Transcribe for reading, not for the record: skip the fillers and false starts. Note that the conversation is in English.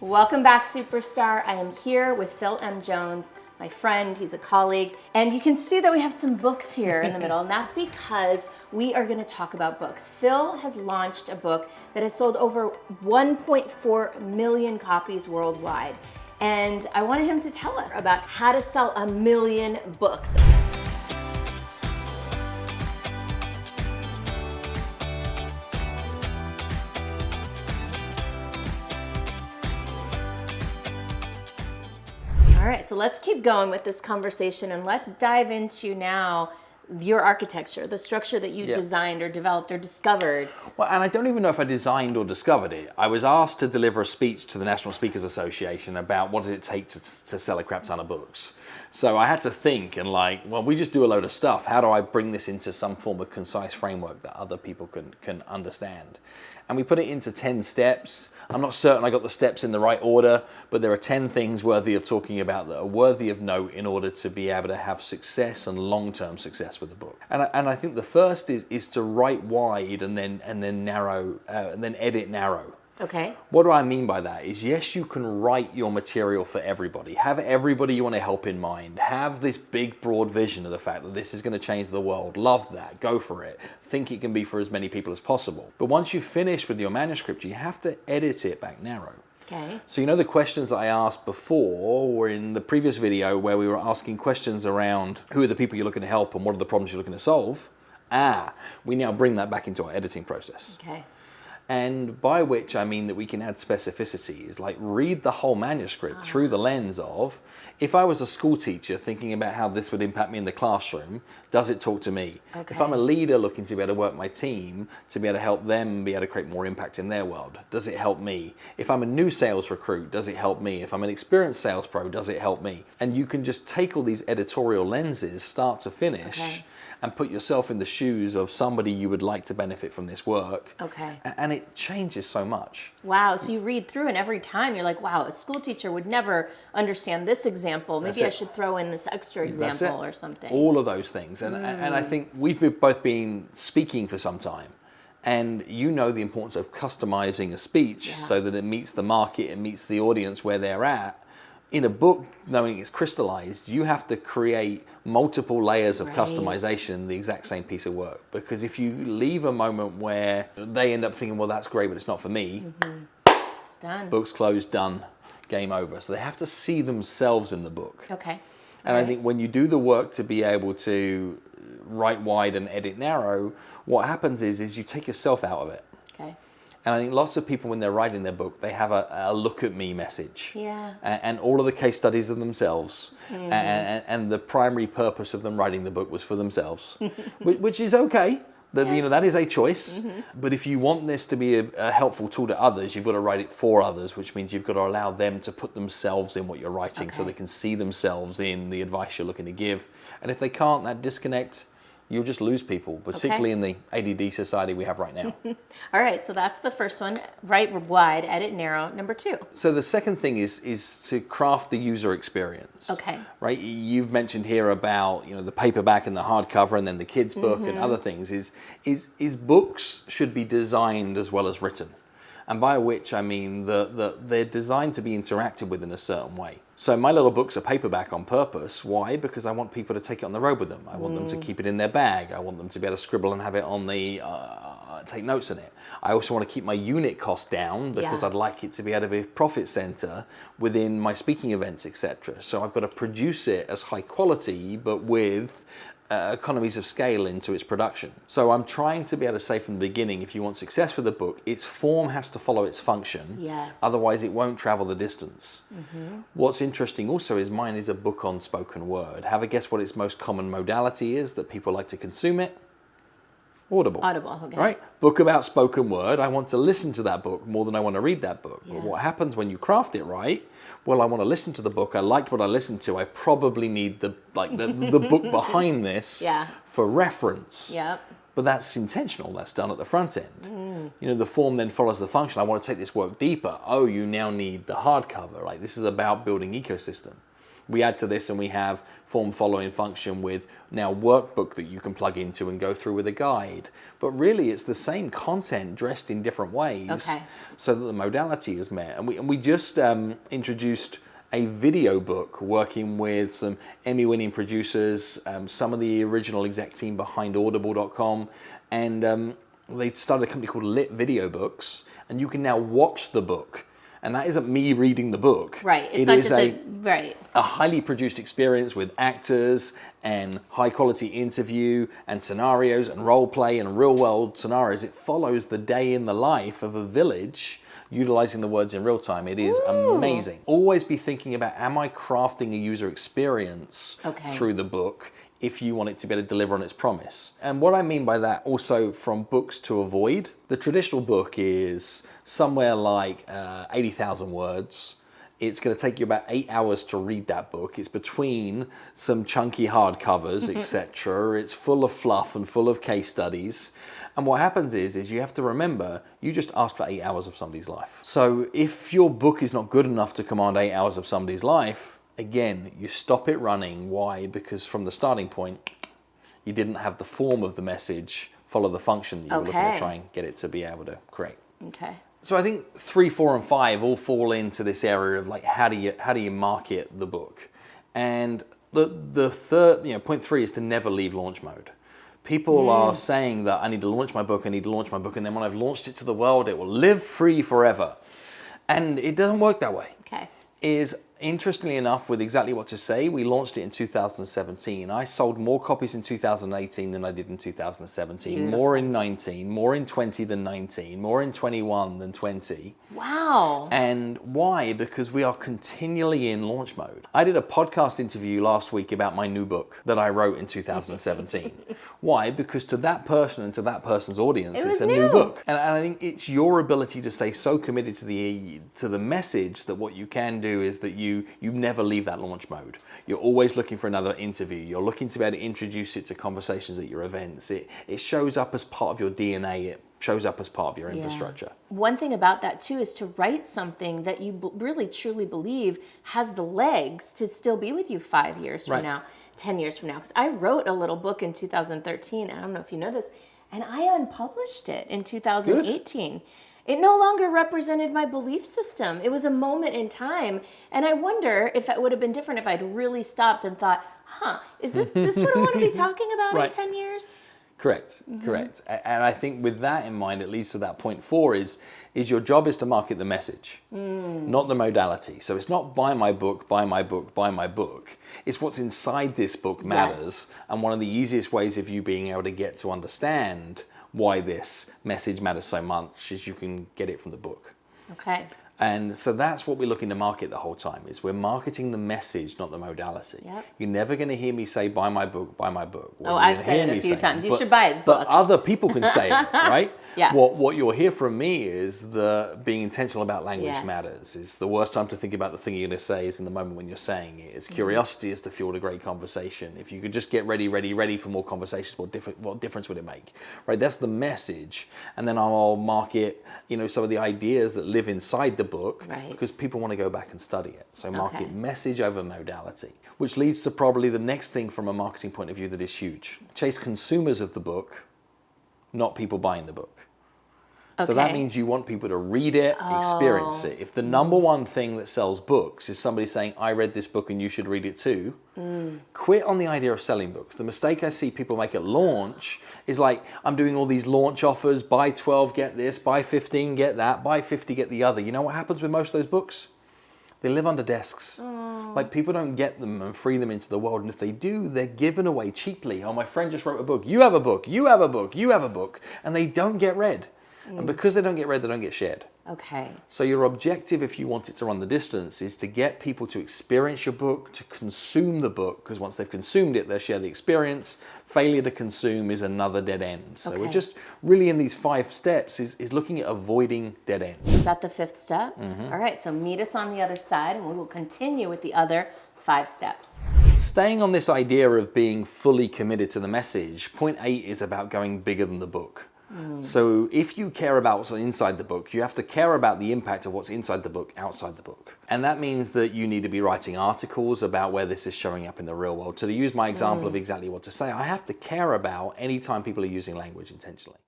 Welcome back, Superstar. I am here with Phil M. Jones, my friend. He's a colleague. And you can see that we have some books here in the middle, and that's because we are going to talk about books. Phil has launched a book that has sold over 1.4 million copies worldwide. And I wanted him to tell us about how to sell 1 million books. All right, so let's keep going with this conversation and let's dive into now your architecture, the structure that you designed or developed or discovered. Well, and I don't even know if I designed or discovered it. I was asked to deliver a speech to the National Speakers Association about what does it take to sell a crap ton of books. So I had to think and well, we just do a load of stuff. How do I bring this into some form of concise framework that other people can understand? And we put it into 10 steps. I'm not certain I got the steps in the right order, but there are 10 things worthy of talking about that are worthy of note in order to be able to have success and long-term success with the book. And I think the first is to write wide and then narrow, and then edit narrow. Okay. What do I mean by that is, yes, you can write your material for everybody. Have everybody you want to help in mind. Have this big, broad vision of the fact that this is going to change the world. Love that. Go for it. Think it can be for as many people as possible. But once you've finished with your manuscript, you have to edit it back narrow. Okay. So you know the questions that I asked before were in the previous video where we were asking questions around who are the people you're looking to help and what are the problems you're looking to solve? We now bring that back into our editing process. Okay. And by which I mean that we can add specificity, is like read the whole manuscript through the lens of, if I was a school teacher thinking about how this would impact me in the classroom, does it talk to me? Okay. If I'm a leader looking to be able to work my team, to be able to help them be able to create more impact in their world, does it help me? If I'm a new sales recruit, does it help me? If I'm an experienced sales pro, does it help me? And you can just take all these editorial lenses, start to finish, and put yourself in the shoes of somebody you would like to benefit from this work. Okay. And it changes so much. Wow, so you read through and every time you're like, wow, a school teacher would never understand this example. Maybe I should throw in this extra example or something. All of those things. And I think we've both been speaking for some time. And you know the importance of customizing a speech so that it meets the market and meets the audience where they're at. In a book, knowing it's crystallized, you have to create multiple layers of customization in the exact same piece of work. Because if you leave a moment where they end up thinking, well, that's great, but it's not for me, it's done. Book's closed, done, game over. So they have to see themselves in the book. Okay. And I think when you do the work to be able to write wide and edit narrow, what happens is you take yourself out of it. Okay. And I think lots of people, when they're writing their book, they have a look at me message. Yeah. And all of the case studies of themselves. And the primary purpose of them writing the book was for themselves, which is okay. That is a choice. But if you want this to be a helpful tool to others, you've got to write it for others, which means you've got to allow them to put themselves in what you're writing so they can see themselves in the advice you're looking to give. And if they can't, that disconnect, you'll just lose people, particularly in the ADD society we have right now. All right, so that's the first one. Write wide, edit narrow. Number 2. So the second thing is to craft the user experience. Okay. Right? You've mentioned here about the paperback and the hardcover and then the kids' book and other things. Is books should be designed as well as written. And by which I mean they're designed to be interacted with in a certain way. So my little book's a paperback on purpose. Why? Because I want people to take it on the road with them. I want them to keep it in their bag. I want them to be able to scribble and have it on take notes in it. I also want to keep my unit cost down because I'd like it to be able to be a profit center within my speaking events, etc. So I've got to produce it as high quality, but with economies of scale into its production. So I'm trying to be able to say from the beginning, if you want success with a book, its form has to follow its function. Yes. Otherwise it won't travel the distance. What's interesting also is mine is a book on spoken word. Have a guess what its most common modality is that people like to consume it? Audible. Audible, okay. Right? Book about spoken word. I want to listen to that book more than I want to read that book. But what happens when you craft it right? Well, I want to listen to the book. I liked what I listened to. I probably need the book behind this for reference. Yep. But that's intentional. That's done at the front end. The form then follows the function. I want to take this work deeper. Oh, you now need the hardcover. Like this is about building ecosystem. We add to this and we have form following function with now workbook that you can plug into and go through with a guide. But really it's the same content dressed in different ways so that the modality is met. And we just introduced a video book working with some Emmy-winning producers, some of the original exec team behind Audible.com, and they started a company called Lit Video Books, and you can now watch the book. And that isn't me reading the book. Right. It's not just a highly produced experience with actors and high quality interview and scenarios and role play and real world scenarios. It follows the day in the life of a village utilizing the words in real time. It is amazing. Always be thinking about, am I crafting a user experience through the book if you want it to be able to deliver on its promise? And what I mean by that also from books to avoid, the traditional book is somewhere like 80,000 words. It's going to take you about 8 hours to read that book. It's between some chunky hardcovers, etc. It's full of fluff and full of case studies. And what happens is you have to remember, you just asked for 8 hours of somebody's life. So if your book is not good enough to command 8 hours of somebody's life, again, you stop it running. Why? Because from the starting point, you didn't have the form of the message follow the function that you were looking to try and get it to be able to create. Okay. So I think 3, 4, and 5 all fall into this area of like how do you market the book, and the third, point 3 is to never leave launch mode. People are saying that I need to launch my book, and then when I've launched it to the world, it will live free forever, and it doesn't work that way. Okay. Interestingly enough, with exactly what to say, we launched it in 2017. I sold more copies in 2018 than I did in 2017. Beautiful. More in 19, more in 20 than 19, more in 21 than 20. Wow. And why? Because we are continually in launch mode. I did a podcast interview last week about my new book that I wrote in 2017. Why? Because to that person and to that person's audience, it's a new book. And I think it's your ability to stay so committed to the message that what you can do is that you never leave that launch mode. You're always looking for another interview. You're looking to be able to introduce it to conversations at your events. It shows up as part of your DNA. It shows up as part of your infrastructure. One thing about that too is to write something that you really truly believe has the legs to still be with you 5 years from now, 10 years from now. Because I wrote a little book in 2013, I don't know if you know this, and I unpublished it in 2018. Good. It no longer represented my belief system. It was a moment in time. And I wonder if it would have been different if I'd really stopped and thought, is this what I want to be talking about in 10 years? Correct. And I think with that in mind, it leads to that point 4 is your job is to market the message, not the modality. So it's not buy my book, buy my book, buy my book. It's what's inside this book matters. Yes. And one of the easiest ways of you being able to get to understand why this message matters so much is you can get it from the book. Okay. And so that's what we're looking to market the whole time, is we're marketing the message, not the modality. Yep. You're never going to hear me say, buy my book, buy my book. I've said it a few times. You should buy his book. But other people can say it, right? Yeah. What you'll hear from me is being intentional about language matters. It's the worst time to think about the thing you're going to say is in the moment when you're saying it. It's curiosity is the fuel to great conversation. If you could just get ready for more conversations, what difference would it make? Right? That's the message. And then I'll market, some of the ideas that live inside the book, because people want to go back and study it. So market message over modality, which leads to probably the next thing from a marketing point of view that is huge. Chase consumers of the book, not people buying the book. Okay. So that means you want people to read it, experience it. If the number one thing that sells books is somebody saying, I read this book and you should read it too, quit on the idea of selling books. The mistake I see people make at launch is like, I'm doing all these launch offers, buy 12, get this, buy 15, get that, buy 50, get the other. You know what happens with most of those books? They live under desks. Like people don't get them and free them into the world. And if they do, they're given away cheaply. Oh, my friend just wrote a book. You have a book. You have a book. You have a book. And they don't get read. And because they don't get read, they don't get shared. Okay. So your objective, if you want it to run the distance, is to get people to experience your book, to consume the book, because once they've consumed it, they'll share the experience. Failure to consume is another dead end. So we're just really in these 5 steps is looking at avoiding dead ends. Is that the 5th step? All right, so meet us on the other side and we will continue with the other 5 steps. Staying on this idea of being fully committed to the message, point 8 is about going bigger than the book. So if you care about what's inside the book, you have to care about the impact of what's inside the book outside the book. And that means that you need to be writing articles about where this is showing up in the real world. To use my example of exactly what to say, I have to care about any time people are using language intentionally.